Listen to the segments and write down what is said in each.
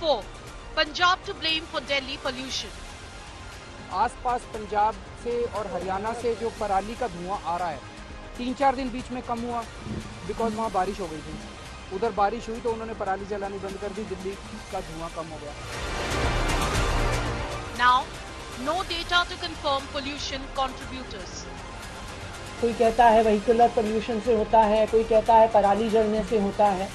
4. Punjab to blame for Delhi pollution. आसपास पंजाब से और हरियाणा से जो पराली का धुआं आ रहा है 3-4 दिन बीच में कम हुआ बिकॉज वहाँ बारिश हो गई थी. उधर बारिश हुई तो उन्होंने पराली जलानी बंद कर दी. दिल्ली का धुआं कम हो गया. Now, no data to confirm pollution contributors. कोई कहता है व्हीकुलर पोल्यूशन से होता है, कोई कहता है पराली जलने से होता है,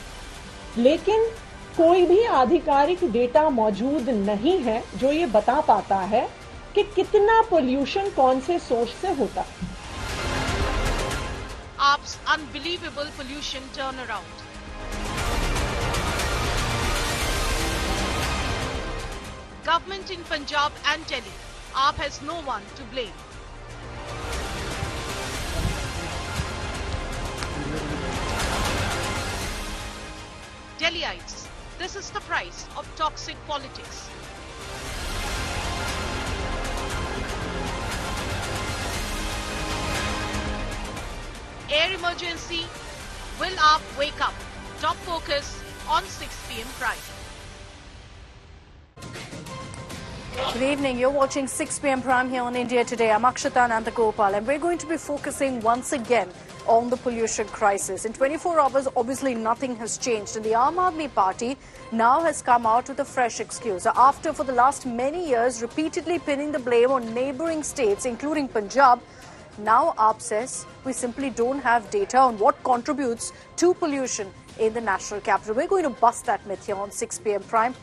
लेकिन कोई भी आधिकारिक डेटा मौजूद नहीं है जो ये बता पाता है कि कितना पोल्यूशन कौन से सोर्स से होता है. AAP's unbelievable pollution turnaround. Government in Punjab and Delhi. AAP has no one to blame. Delhiites, this is the price of toxic politics. Air emergency. Will AAP wake up? Top focus on 6 p.m. Prime. Good evening. You're watching 6 p.m. Prime here on India Today. I'm Akshita Nandagopal, and we're going to be focusing once again on the pollution crisis. In 24 hours, obviously nothing has changed, and the Aam Aadmi Party now has come out with a fresh excuse. After, for the last many years, repeatedly pinning the blame on neighbouring states, including Punjab, now AAP says we simply don't have data on what contributes to pollution in the national capital. We're going to bust that myth here on 6 p.m. Prime.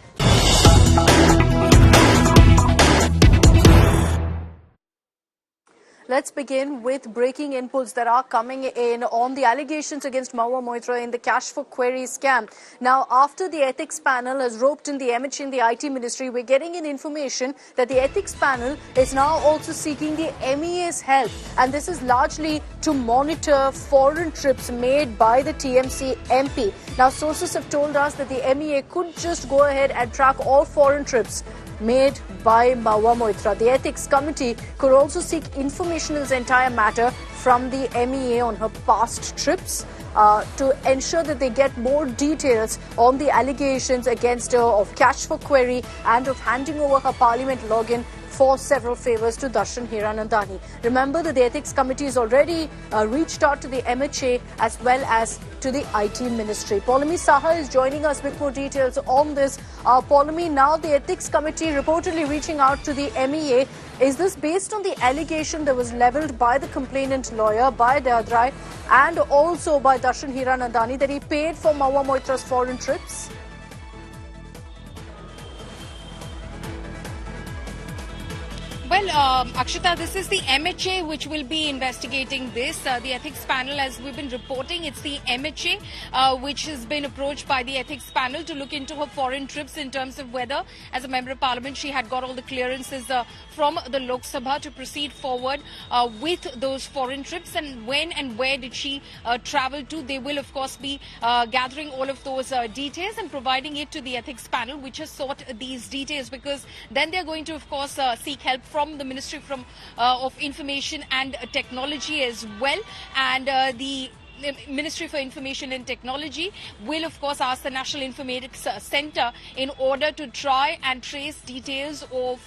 Let's begin with breaking inputs that are coming in on the allegations against Mahua Moitra in the cash for query scam. Now, after the ethics panel has roped in the MH in the IT ministry, we're getting in information that the ethics panel is now also seeking the MEA's help. And this is largely to monitor foreign trips made by the TMC MP. Now, sources have told us that the MEA could just go ahead and track all foreign trips made by Mahua Moitra. The ethics committee could also seek information in this entire matter from the MEA on her past trips to ensure that they get more details on the allegations against her of cash for query and of handing over her parliament login for several favours to Darshan Hiranandani. Remember that the ethics committee has already reached out to the MHA as well as to the IT ministry. Paulami Saha is joining us with more details on this. Paulami, now the ethics committee reportedly reaching out to the MEA. Is this based on the allegation that was levelled by the complainant lawyer, by Dadrai, and also by Darshan Hiranandani that he paid for Mahua Moitra's foreign trips? Well, Akshita, this is the MHA which will be investigating this. The ethics panel, as we've been reporting, it's the MHA which has been approached by the ethics panel to look into her foreign trips in terms of whether, as a member of parliament, she had got all the clearances from the Lok Sabha to proceed forward with those foreign trips, and when and where did she travel to. They will, of course, be gathering all of those details and providing it to the ethics panel, which has sought these details, because then they're going to, of course, seek help from the Ministry of Information and Technology as well, and the Ministry for Information and Technology will, of course, ask the National Informatics Centre in order to try and trace details of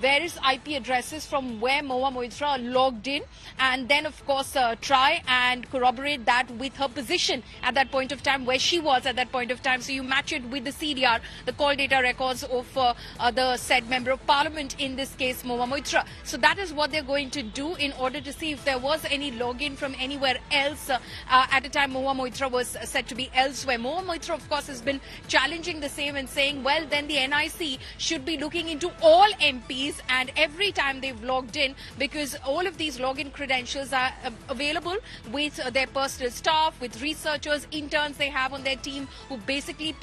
various IP addresses from where Mahua Moitra logged in, and then, of course, try and corroborate that with her position at that point of time, where she was at that point of time. So you match it with the CDR, the call data records of the said Member of Parliament, in this case, Mahua Moitra. So that is what they're going to do in order to see if there was any login from anywhere else at a time Mahua Moitra was said to be elsewhere. Mahua Moitra, of course, has been challenging the same and saying, well, then the NIC should be looking into all MPs and every time they've logged in, because all of these login credentials are available with their personal staff, with researchers, interns they have on their team who basically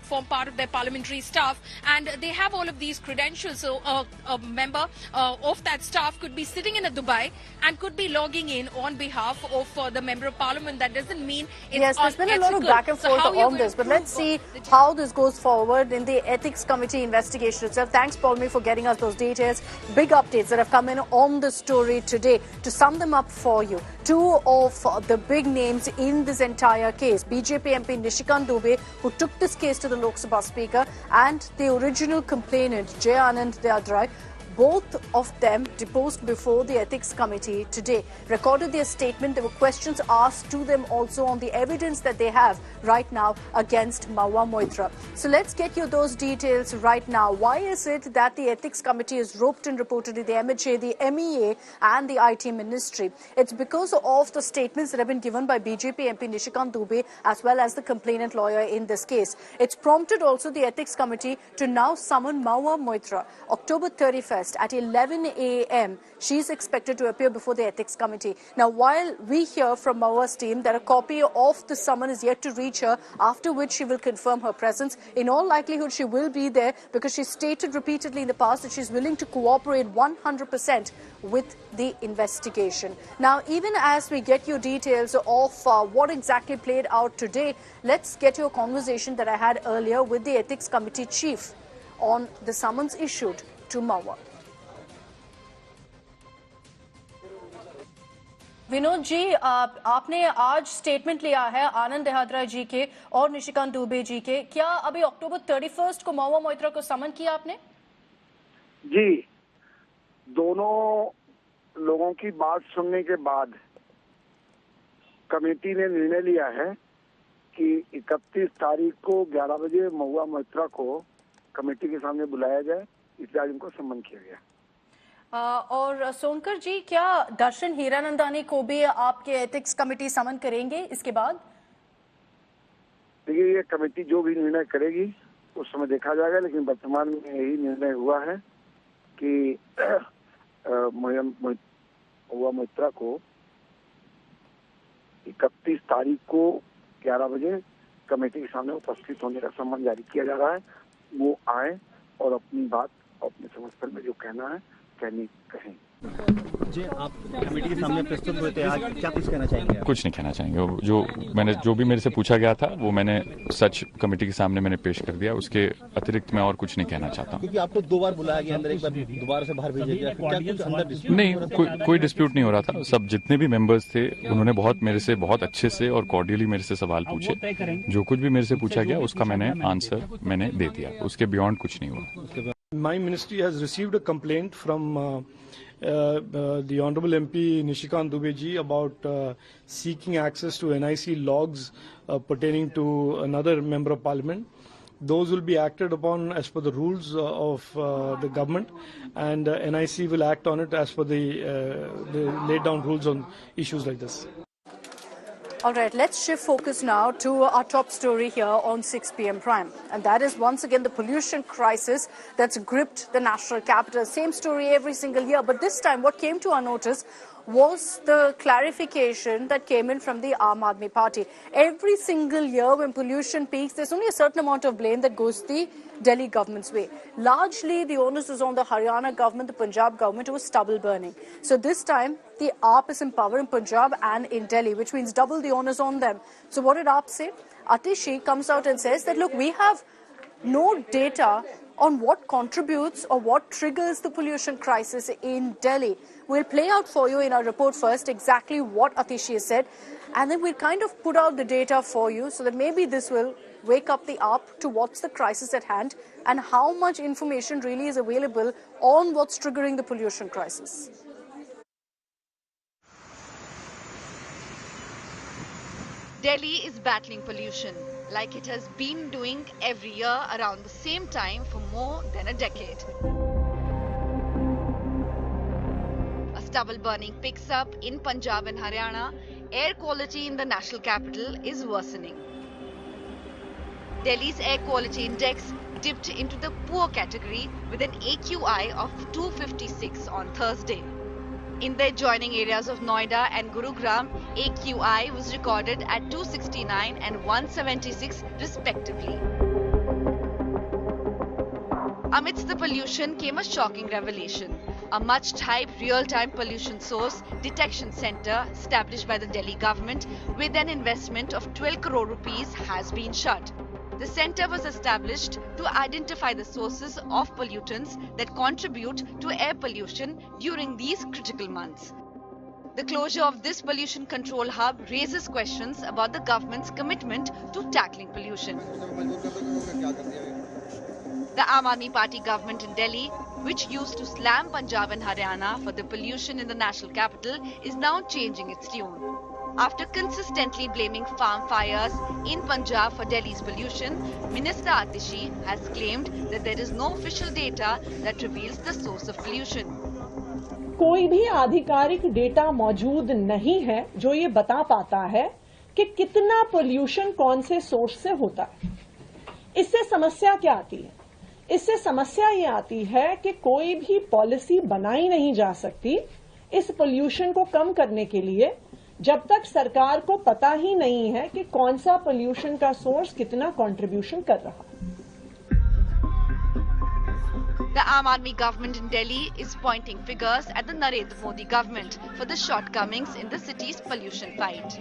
form part of their parliamentary staff, and they have all of these credentials. So a member of that staff could be sitting in Dubai and could be logging in on behalf of the Member of Parliament parliament, that doesn't mean it's Yes, there's been a lot of back and forth on this, but let's see how this goes forward in the Ethics Committee investigation itself. Thanks, Paulmi, for getting us those details. Big updates that have come in on the story today. To sum them up for you, two of the big names in this entire case, BJP MP Nishikant Dubey, who took this case to the Lok Sabha Speaker, and the original complainant, Jay Anand Deodrai, both of them deposed before the Ethics Committee today. Recorded their statement. There were questions asked to them also on the evidence that they have right now against Mahua Moitra. So let's get you those details right now. Why is it that the Ethics Committee is roped in reportedly the MHA, the MEA and the IT Ministry? It's because of the statements that have been given by BJP MP Nishikant Dubey as well as the complainant lawyer in this case. It's prompted also the Ethics Committee to now summon Mahua Moitra. October 31st. At 11 a.m. she's expected to appear before the Ethics Committee. Now, while we hear from Mahua's team that a copy of the summon is yet to reach her, after which she will confirm her presence, in all likelihood she will be there because she stated repeatedly in the past that she's willing to cooperate 100% with the investigation. Now, even as we get you details of what exactly played out today, let's get you a conversation that I had earlier with the Ethics Committee chief on the summons issued to Mahua. Vinod ji, आपने आज statement लिया है आनंद देहाद्रा जी के और निशिकांत दुबे जी के. क्या अभी अक्टूबर 31 को महुआ मोइत्रा को समन किया आपने? जी, दोनों लोगों की बात सुनने के बाद कमेटी ने निर्णय लिया है कि 31 तारीख को 11 बजे महुआ मोइत्रा को कमेटी के सामने बुलाया जाए, इसलिए आज उनको सम्मन किया गया. और सोनकर जी, क्या दर्शन हीरानंदानी को भी आपके एथिक्स कमेटी समन करेंगे इसके बाद? देखिए, ये कमेटी जो भी निर्णय करेगी उस समय देखा जाएगा, लेकिन वर्तमान में यही निर्णय हुआ है कि महुआ मोइत्रा को 31 तारीख को 11 बजे कमेटी के सामने उपस्थित होने का सम्मन जारी किया जा रहा है. वो आए और अपनी बात अपने समस्या में जो कहना है कहें. जी, आप कमेटी के सामने प्रस्तुत हुए थे, आज क्या कुछ कहना चाहेंगे? कुछ नहीं कहना चाहेंगे. जो भी मेरे से पूछा गया था वो मैंने सच कमेटी के सामने मैंने पेश कर दिया. उसके अतिरिक्त मैं और कुछ नहीं कहना चाहता हूँ. क्योंकि आपको 2 बार बुलाया गया अंदर, एक बार दोबारा से बाहर भेजा गया, क्या कुछ अंदर डिस्प्यूट नहीं? कोई डिस्प्यूट नहीं हो रहा था. सब जितने भी मेंबर्स थे उन्होंने मेरे से बहुत अच्छे से और कॉर्डियली मेरे से सवाल पूछे. जो कुछ भी मेरे से पूछा गया उसका मैंने आंसर दे दिया. उसके बियॉन्ड कुछ नहीं हुआ. My ministry has received a complaint from the Honorable MP Nishikant Dubey ji about seeking access to NIC logs pertaining to another member of parliament. Those will be acted upon as per the rules of the government, and NIC will act on it as per the laid down rules on issues like this. All right, let's shift focus now to our top story here on 6 p.m. Prime. And that is once again the pollution crisis that's gripped the national capital. Same story every single year. But this time what came to our notice was the clarification that came in from the Aam Aadmi Party. Every single year when pollution peaks, there's only a certain amount of blame that goes the Delhi government's way. Largely, the onus was on the Haryana government, the Punjab government, who was stubble burning. So this time, the AAP is in power in Punjab and in Delhi, which means double the onus on them. So what did AAP say? Atishi comes out and says that, look, we have no data on what contributes or what triggers the pollution crisis in Delhi. We'll play out for you in our report first exactly what Atishi has said, and then we'll kind of put out the data for you so that maybe this will wake up the AAP to what's the crisis at hand and how much information really is available on what's triggering the pollution crisis. Delhi is battling pollution like it has been doing every year around the same time for more than a decade. As stubble burning picks up in Punjab and Haryana, air quality in the national capital is worsening. Delhi's air quality index dipped into the poor category with an AQI of 256 on Thursday. In the adjoining areas of Noida and Gurugram, AQI was recorded at 269 and 176 respectively. Amidst the pollution came a shocking revelation. a much-hyped real-time pollution source detection center established by the Delhi government with an investment of 12 crore rupees has been shut. The center was established to identify the sources of pollutants that contribute to air pollution during these critical months. The closure of this pollution control hub raises questions about the government's commitment to tackling pollution. The Aam Aadmi Party government in Delhi, which used to slam Punjab and Haryana for the pollution in the national capital, is now changing its tune. After consistently blaming farm fires in Punjab for Delhi's pollution, Minister Atishi has claimed that there is no official data that reveals the source of pollution. कोई भी आधिकारिक data मौजूद नहीं है जो ये बता पाता है कि कितना पोल्यूशन कौन से सोर्स से होता है। इससे समस्या क्या आती है? इससे समस्या ये आती है कि कोई भी पॉलिसी बनाई नहीं जा सकती इस पोल्यूशन को कम करने के लिए जब तक सरकार को पता ही नहीं है कि कौन सा पोल्यूशन का सोर्स कितना कंट्रीब्यूशन कर रहा है। The Aam Aadmi government in Delhi is pointing fingers at the Narendra Modi government for the shortcomings in the city's pollution fight.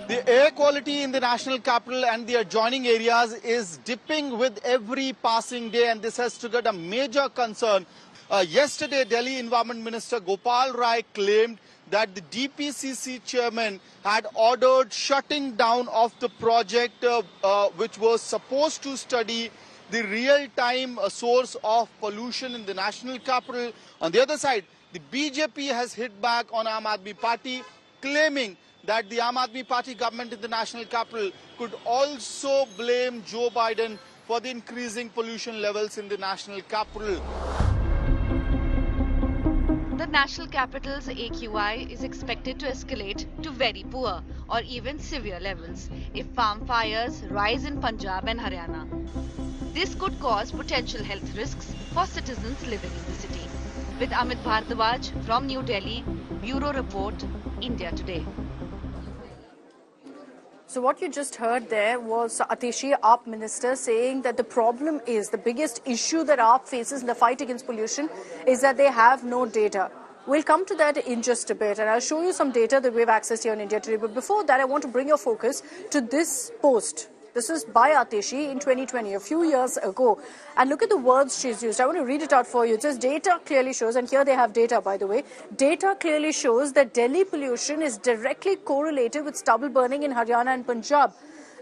The air quality in the national capital and the adjoining areas is dipping with every passing day, and this has triggered a major concern. Yesterday, Delhi Environment Minister Gopal Rai claimed that the DPCC chairman had ordered shutting down of the project which was supposed to study the real-time source of pollution in the national capital. On the other side, the BJP has hit back on Aam Aadmi Party, claiming that the Aam Aadmi Party government in the national capital could also blame Joe Biden for the increasing pollution levels in the national capital. The national capital's AQI is expected to escalate to very poor or even severe levels if farm fires rise in Punjab and Haryana. This could cause potential health risks for citizens living in the city. With Amit Bhardwaj from New Delhi, Bureau Report, India Today. So what you just heard there was Atishi, AAP minister, saying that the problem is, the biggest issue that AAP faces in the fight against pollution is that they have no data. We'll come to that in just a bit, and I'll show you some data that we've accessed here in India Today. But before that, I want to bring your focus to this post. This is by Atishi in 2020, a few years ago. And look at the words she's used. I want to read it out for you. It says, data clearly shows, and here they have data, by the way. Data clearly shows that Delhi pollution is directly correlated with stubble burning in Haryana and Punjab.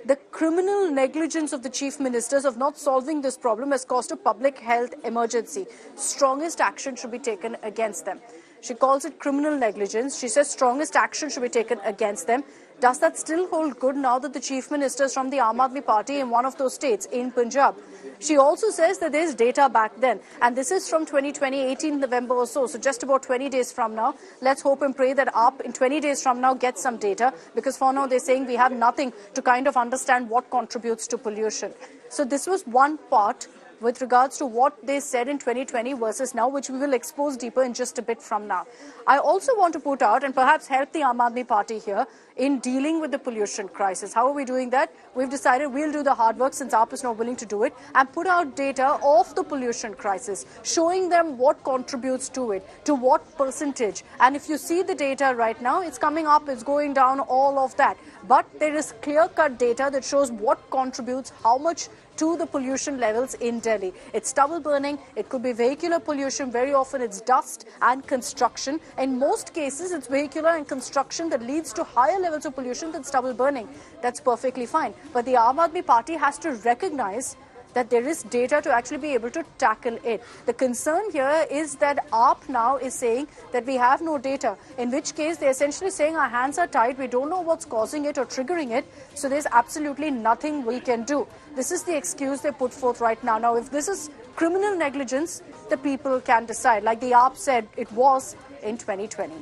The criminal negligence of the chief ministers of not solving this problem has caused a public health emergency. Strongest action should be taken against them. She calls it criminal negligence. She says strongest action should be taken against them. Does that still hold good now that the chief minister is from the Aam Aadmi Party in one of those states, in Punjab? She also says that there is data back then, and this is from 2020, 18 November or so just about 20 days from now. Let's hope and pray that AAP in 20 days from now gets some data, because for now they're saying we have nothing to kind of understand what contributes to pollution. So this was one part with regards to what they said in 2020 versus now, which we will expose deeper in just a bit from now. I also want to put out and perhaps help the Aam Aadmi Party here in dealing with the pollution crisis. How are we doing that? We've decided we'll do the hard work, since AAP is not willing to do it, and put out data of the pollution crisis, showing them what contributes to it, to what percentage. And if you see the data right now, it's coming up, it's going down, all of that. But there is clear-cut data that shows what contributes, how much to the pollution levels in Delhi. It's stubble burning, it could be vehicular pollution, very often it's dust and construction. In most cases, it's vehicular and construction that leads to higher levels of pollution than stubble burning. That's perfectly fine. But the Aam Aadmi Party has to recognize that there is data to actually be able to tackle it. The concern here is that AAP now is saying that we have no data, in which case they're essentially saying our hands are tied, we don't know what's causing it or triggering it, so there's absolutely nothing we can do. This is the excuse they put forth right now. Now, if this is criminal negligence, the people can decide, like the AAP said it was in 2020.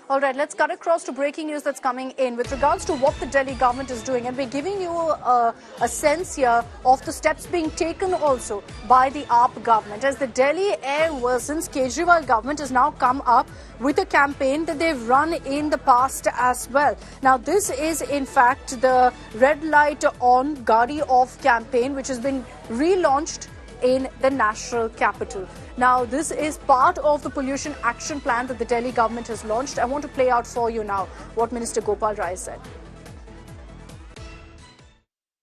All right, let's cut across to breaking news that's coming in with regards to what the Delhi government is doing. And we're giving you a sense here of the steps being taken also by the AAP government. As the Delhi Air worsens, Kejriwal government has now come up with a campaign that they've run in the past as well. Now, this is in fact the Red Light On, Gadi Off campaign, which has been relaunched in the national capital. Now, this is part of the pollution action plan that the Delhi government has launched. I want to play out for you now what Minister Gopal Rai said.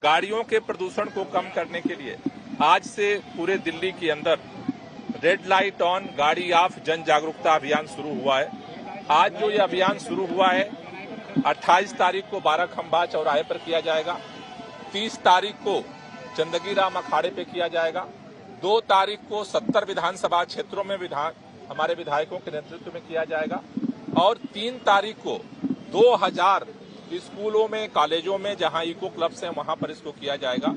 गाड़ियों के प्रदूषण को कम करने के लिए आज से पूरे दिल्ली के अंदर रेड लाइट ऑन गाड़ी ऑफ जन जागरूकता अभियान शुरू हुआ है। आज जो ये अभियान शुरू हुआ है 28 तारीख को 12 खंबा चौराहे पर किया जाएगा, 30 तारीख को चंदगी राम अखाड़े पे किया जाएगा, 2 तारीख को 70 विधानसभा क्षेत्रों में हमारे विधायकों के नेतृत्व में किया जाएगा और 3 तारीख को 2000 स्कूलों में, कॉलेजों में जहां इको क्लब्स हैं वहां पर इसको किया जाएगा।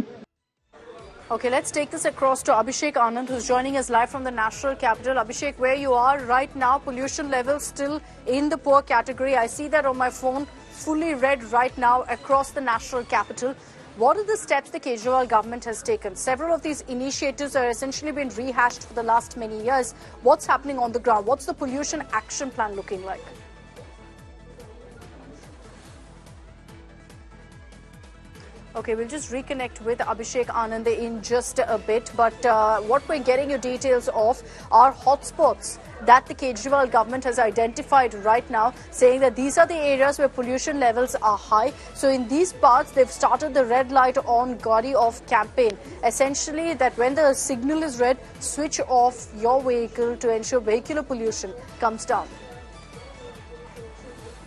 Okay, let's take this across to Abhishek Anand, who's joining us live from the national capital. Abhishek, where you are right now, pollution levels still in the poor category. I see that on my phone, fully red right now across the national capital. What are the steps the Kejriwal government has taken? Several of these initiatives are essentially been rehashed for the last many years. What's happening on the ground? What's the pollution action plan looking like? Okay, we'll just reconnect with Abhishek Anand in just a bit. But what we're getting you details of are hotspots that the Kejriwal government has identified right now, saying that these are the areas where pollution levels are high. So in these parts, they've started the Red Light On, Gadi Off campaign. Essentially, that when the signal is red, switch off your vehicle to ensure vehicular pollution comes down.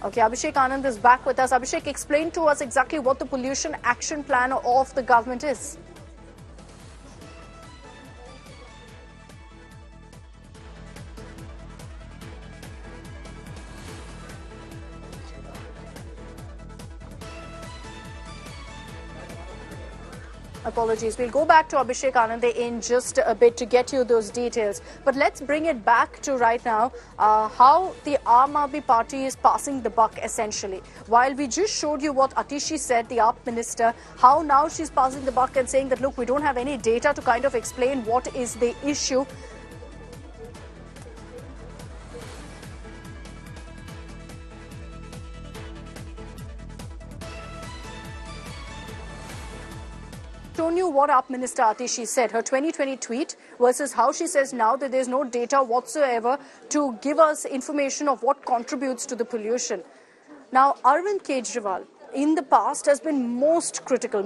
Okay, Abhishek Anand is back with us. Abhishek, explain to us exactly what the pollution action plan of the government is. Apologies. We'll go back to Abhishek Anand in just a bit to get you those details. But let's bring it back to right now how the Aam Aadmi Party is passing the buck essentially. While we just showed you what Atishi said, the AAP minister, how now she's passing the buck and saying that, look, we don't have any data to kind of explain what is the issue. Shown you what AAP Minister Atishi said, her 2020 tweet versus how she says now that there's no data whatsoever to give us information of what contributes to the pollution. Now, Arvind Kejriwal in the past has been most critical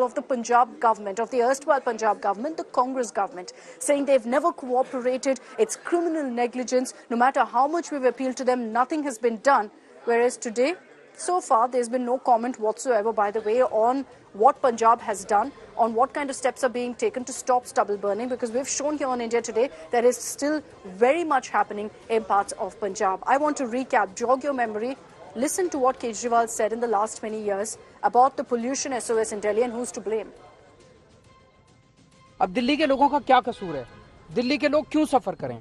of the Punjab government, of the erstwhile Punjab government, the Congress government, saying they've never cooperated, it's criminal negligence, no matter how much we've appealed to them, nothing has been done. Whereas today, so far, there's been no comment whatsoever, by the way, on what Punjab has done, on what kind of steps are being taken to stop stubble burning, because we've shown here on India Today that is still very much happening in parts of Punjab. I want to recap, jog your memory, listen to what Kejriwal said in the last 20 years about the pollution SOS in Delhi and who's to blame. अब दिल्ली के लोगों का क्या कसूर है? दिल्ली के लोग क्यों सफर करें?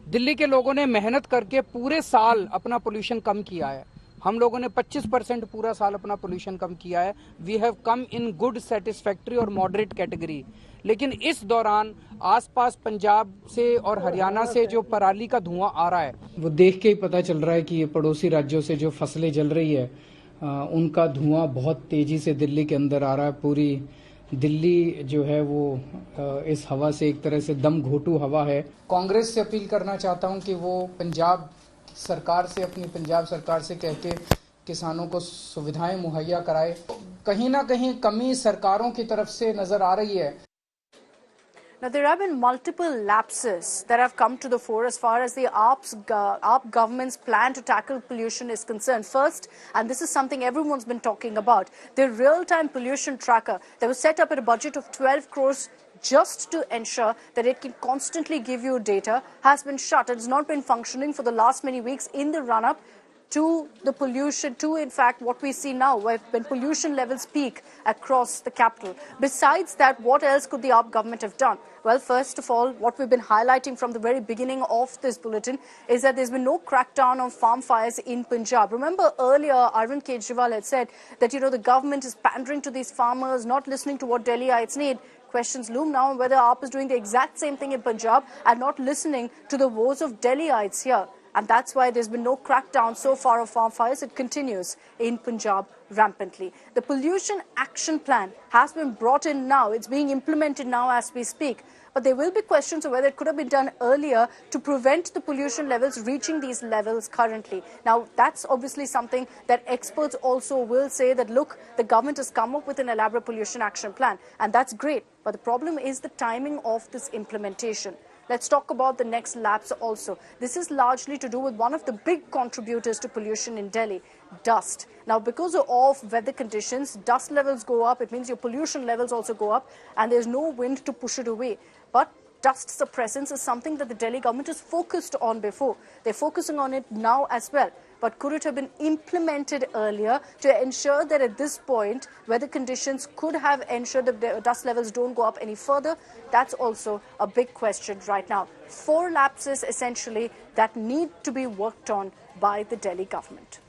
दिल्ली के लोगों ने मेहनत करके पूरे साल अपना पोल्यूशन कम किया है। हम लोगों ने 25% पूरा साल अपना पोल्यूशन कम किया है। We have come in good, satisfactory और मॉडरेट कैटेगरी। लेकिन इस दौरान आसपास पंजाब से और हरियाणा से जो पराली का धुआं आ रहा है, वो देख के ही पता चल रहा है कि ये पड़ोसी राज्यों से जो फसलें जल रही है उनका धुआं बहुत तेजी से दिल्ली के अंदर आ रहा है। पूरी दिल्ली जो है वो इस हवा से एक तरह से दम घोटू हवा है। कांग्रेस से अपील करना चाहता हूं कि वो पंजाब सरकार से, अपनी पंजाब सरकार से कह के किसानों को सुविधाएं मुहैया कराए। कहीं ना कहीं कमी सरकारों की तरफ से नजर आ रही है। Now, there have been multiple lapses that have come to the fore as far as the AAP government's plan to tackle pollution is concerned. First, and this is something everyone's been talking about, the real-time pollution tracker that was set up at a budget of 12 crores just to ensure that it can constantly give you data has been shut. It has not been functioning for the last many weeks in the run-up to the pollution, to in fact what we see now, when pollution levels peak across the capital. Besides that, what else could the AAP government have done? Well, first of all, what we've been highlighting from the very beginning of this bulletin is that there's been no crackdown on farm fires in Punjab. Remember earlier, Arvind Kejriwal had said that, the government is pandering to these farmers, not listening to what Delhiites need. Questions loom now on whether AAP is doing the exact same thing in Punjab and not listening to the woes of Delhiites here. And that's why there's been no crackdown so far of farm fires. It continues in Punjab rampantly. The pollution action plan has been brought in now. It's being implemented now as we speak. But there will be questions of whether it could have been done earlier to prevent the pollution levels reaching these levels currently. Now, that's obviously something that experts also will say that, look, the government has come up with an elaborate pollution action plan. And that's great. But the problem is the timing of this implementation. Let's talk about the next lapse also. This is largely to do with one of the big contributors to pollution in Delhi, dust. Now, because of weather conditions, dust levels go up. It means your pollution levels also go up, and there's no wind to push it away. But dust suppressants is something that the Delhi government has focused on before. They're focusing on it now as well. But could it have been implemented earlier to ensure that at this point, weather conditions could have ensured that the dust levels don't go up any further? That's also a big question right now. 4 lapses, essentially, that need to be worked on by the Delhi government.